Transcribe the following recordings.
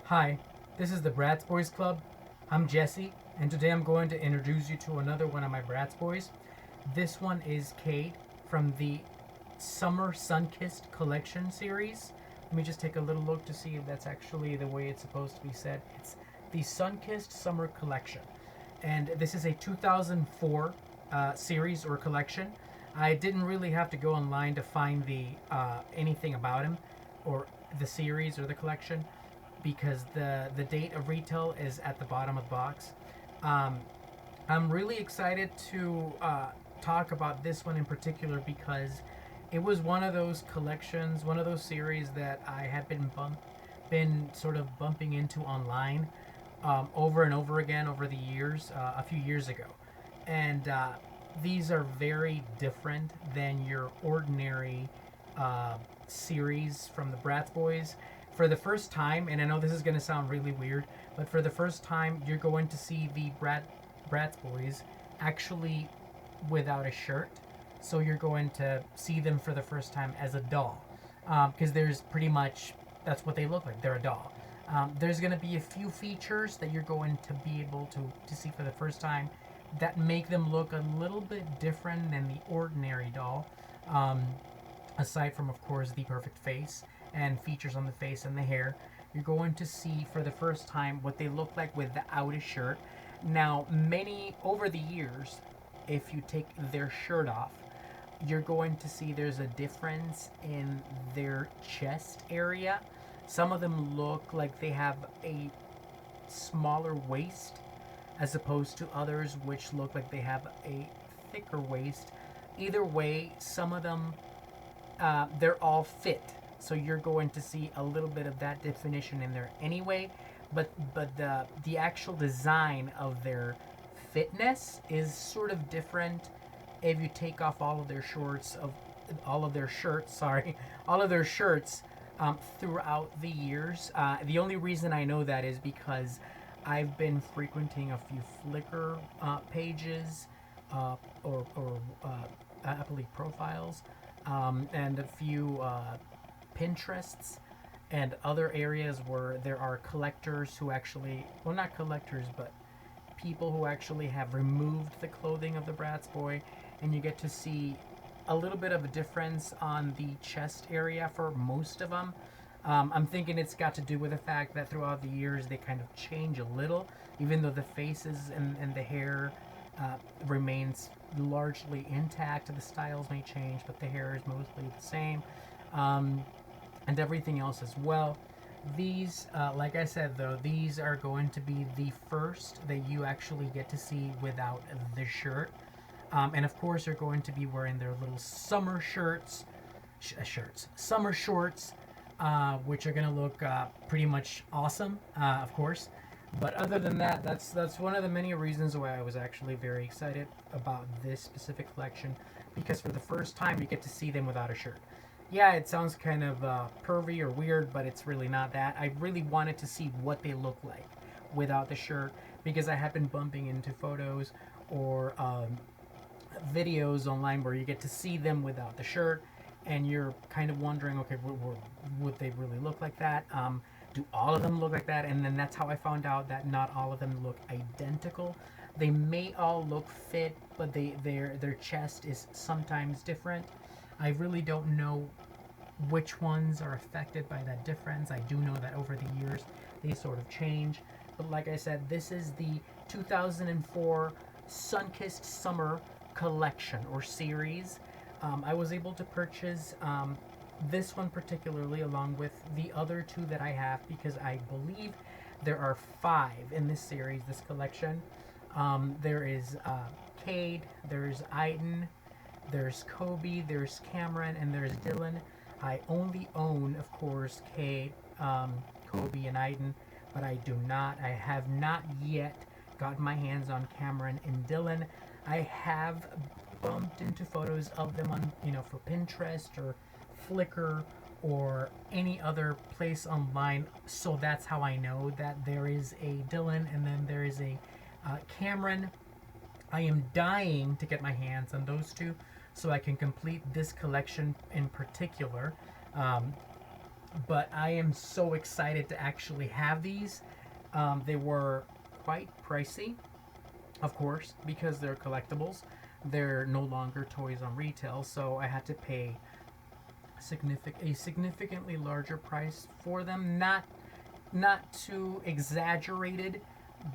Hi, this is the Bratz Boys Club. I'm Jesse, and today I'm going to introduce you to another one of my Bratz Boys. This one is Cade from the Summer Sunkissed Collection series. Let me just take a little look to see if that's actually the way it's supposed to be said. It's the Sunkissed Summer Collection. And this is a 2004 series or collection. I didn't really have to go online to find the anything about him or the series or the collection, because the date of retail is at the bottom of the box. Um, I'm really excited to talk about this one in particular because it was one of those collections, one of those series that I had been sort of bumping into online over and over again over the years, a few years ago, and these are very different than your ordinary series from the Bratz Boys. For the first time, and I know this is going to sound really weird, but for the first time, you're going to see the Bratz Boys actually without a shirt. So you're going to see them for the first time as a doll, because there's pretty much that's what they look like. They're a doll. There's going to be a few features that you're going to be able to see for the first time that make them look a little bit different than the ordinary doll. Aside from, of course, the perfect face and features on the face and the hair, you're going to see for the first time what they look like without a shirt. Now, many over the years, if you take their shirt off, you're going to see there's a difference in their chest area. Some of them look like they have a smaller waist, as opposed to others which look like they have a thicker waist. Either way, some of them, they're all fit. So you're going to see a little bit of that definition in there anyway, but the actual design of their fitness is sort of different if you take off all of their all of their shirts throughout the years. The only reason I know that is because I've been frequenting a few Flickr pages or I believe profiles, and a few Pinterests and other areas where there are collectors who actually, well, not collectors, but people who actually have removed the clothing of the Bratz Boy, and you get to see a little bit of a difference on the chest area for most of them. I'm thinking it's got to do with the fact that throughout the years they kind of change a little, even though the faces and the hair remains largely intact. The styles may change, but the hair is mostly the same. And everything else as well. These, like I said though, these are going to be the first that you actually get to see without the shirt. And of course, they're going to be wearing their little summer summer shorts, which are going to look pretty much awesome, of course. But other than that, that's one of the many reasons why I was actually very excited about this specific collection, because for the first time you get to see them without a shirt. Yeah, it sounds kind of pervy or weird, but it's really not that. I really wanted to see what they look like without the shirt, because I have been bumping into photos or videos online where you get to see them without the shirt, and you're kind of wondering, okay, would they really look like that? Do all of them look like that? And then that's how I found out that not all of them look identical. They may all look fit, but their chest is sometimes different. I really don't know which ones are affected by that difference. I do know that over the years they sort of change. But like I said, this is the 2004 Sunkissed Summer Collection or series. I was able to purchase this one particularly along with the other two that I have, because I believe there are 5 in this series, this collection. There is Cade, there's Eitan, there's Koby, there's Cameron, and there's Dylan. I only own, of course, Cade, Koby, and Eitan, but I have not yet got my hands on Cameron and Dylan. I have bumped into photos of them on, for Pinterest or Flickr or any other place online, so that's how I know that there is a Dylan and then there is a Cameron. I am dying to get my hands on those two so I can complete this collection in particular. but I am so excited to actually have these. They were quite pricey, of course, because they're collectibles. They're no longer toys on retail, so I had to pay a significantly larger price for them. Not too exaggerated,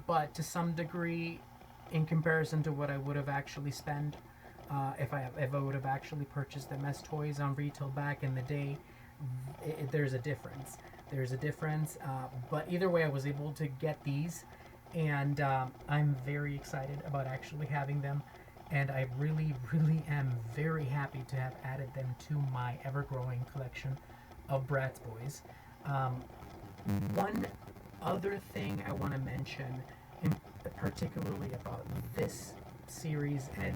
but to some degree, in comparison to what I would have actually spent if I would have actually purchased them as toys on retail back in the day. There's a difference. There's a difference. But either way, I was able to get these, and I'm very excited about actually having them. And I really, really am very happy to have added them to my ever-growing collection of Bratz Boys. Um, One other thing I want to mention, in particularly about this series and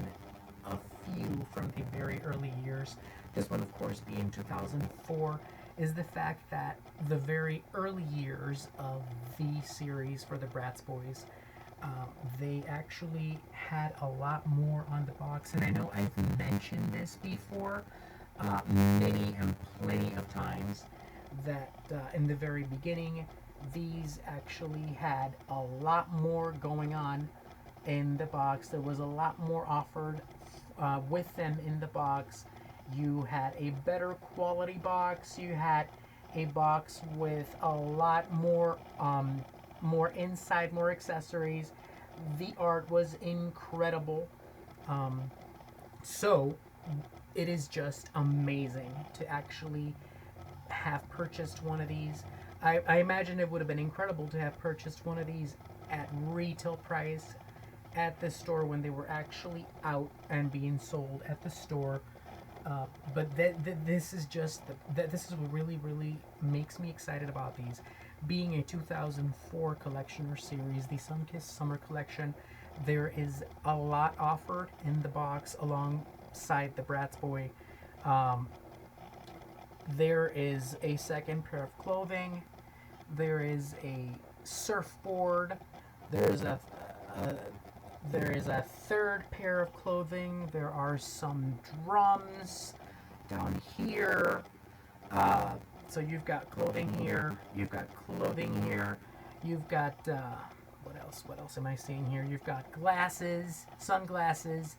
a few from the very early years, this one, of course, being 2004, is the fact that the very early years of the series for the Bratz Boys, they actually had a lot more on the box. And I know I've mentioned this before many and plenty of times, that in the very beginning, these actually had a lot more going on in the box. There was a lot more offered with them in the box. You had a better quality box. You had a box with a lot more inside, more accessories. The art was incredible. Um, so it is just amazing to actually have purchased one of these. I imagine it would have been incredible to have purchased one of these at retail price at the store when they were actually out and being sold at the store. But this is just this is what really, really makes me excited about these. Being a 2004 collection or series, the Sunkissed Summer Collection, there is a lot offered in the box alongside the Bratz Boy. Um, there is a second pair of clothing. There is a surfboard. There's a there is a third pair of clothing. There are some drums down here. So you've got clothing here. You've got clothing here. You've got what else? What else am I seeing here? You've got glasses, sunglasses.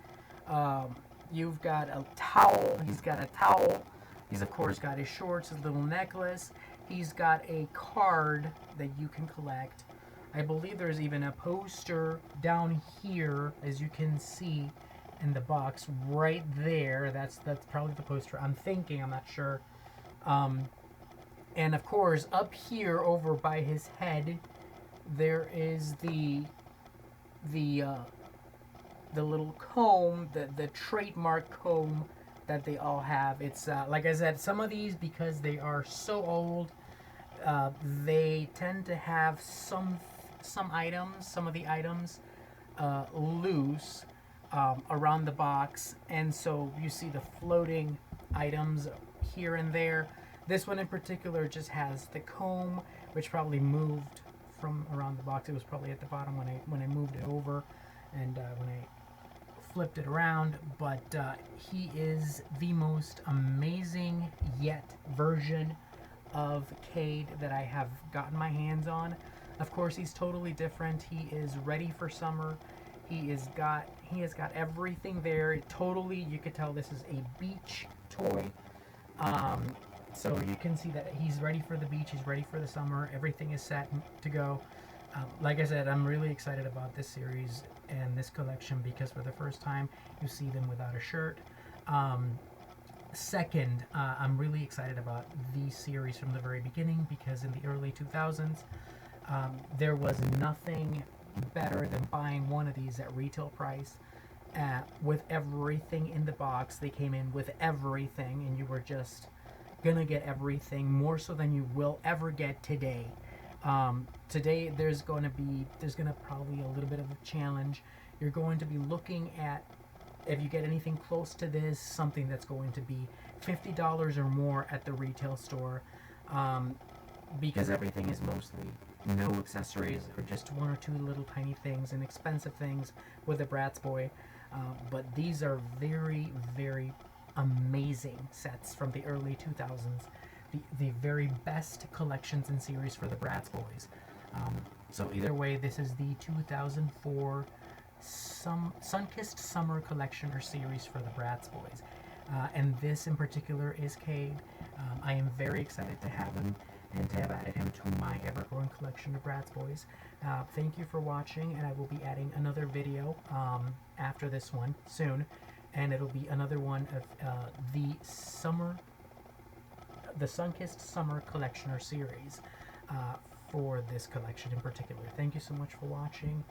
You've got a towel. He's got a towel. He's of course got his shorts, his little necklace. He's got a card that you can collect. I believe there's even a poster down here, as you can see in the box right there. That's probably the poster. I'm thinking. I'm not sure. And of course, up here over by his head, there is the little comb, the trademark comb that they all have. It's like I said, some of these, because they are so old, they tend to have some items, some of the items loose around the box, and so you see the floating items here and there. This one in particular just has the comb, which probably moved from around the box. It was probably at the bottom when I moved it over, and when I flipped it around. But he is the most amazing yet version of Cade that I have gotten my hands on. Of course, he's totally different. He is ready for summer. He has got everything there. Totally, you could tell this is a beach toy. So you can see that he's ready for the beach. He's ready for the summer. Everything is set to go. Like I said, I'm really excited about this series and this collection because for the first time you see them without a shirt. Second, I'm really excited about the series from the very beginning because in the early 2000s, there was nothing better than buying one of these at retail price. With everything in the box, they came in with everything, and you were just gonna get everything, more so than you will ever get today. Today, there's gonna probably a little bit of a challenge. You're going to be looking at, if you get anything close to this, something that's going to be $50 or more at the retail store, because everything is mostly no accessories or just one or two little tiny things and expensive things with a Bratz Boy. But these are very, very amazing sets from the early 2000s. the very best collections and series for the Bratz Boys. So either way, this is the 2004 Sun-Kissed Summer Collection or series for the Bratz Boys. And this in particular is Cade. I am very excited to have him and to have added him to my ever-growing collection of Bratz Boys. Thank you for watching, and I will be adding another video after this one soon, and it'll be another one of the Sun-Kissed Summer Collection or series for this collection in particular. Thank you so much for watching,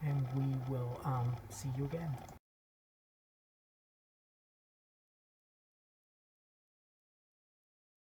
and we will see you again.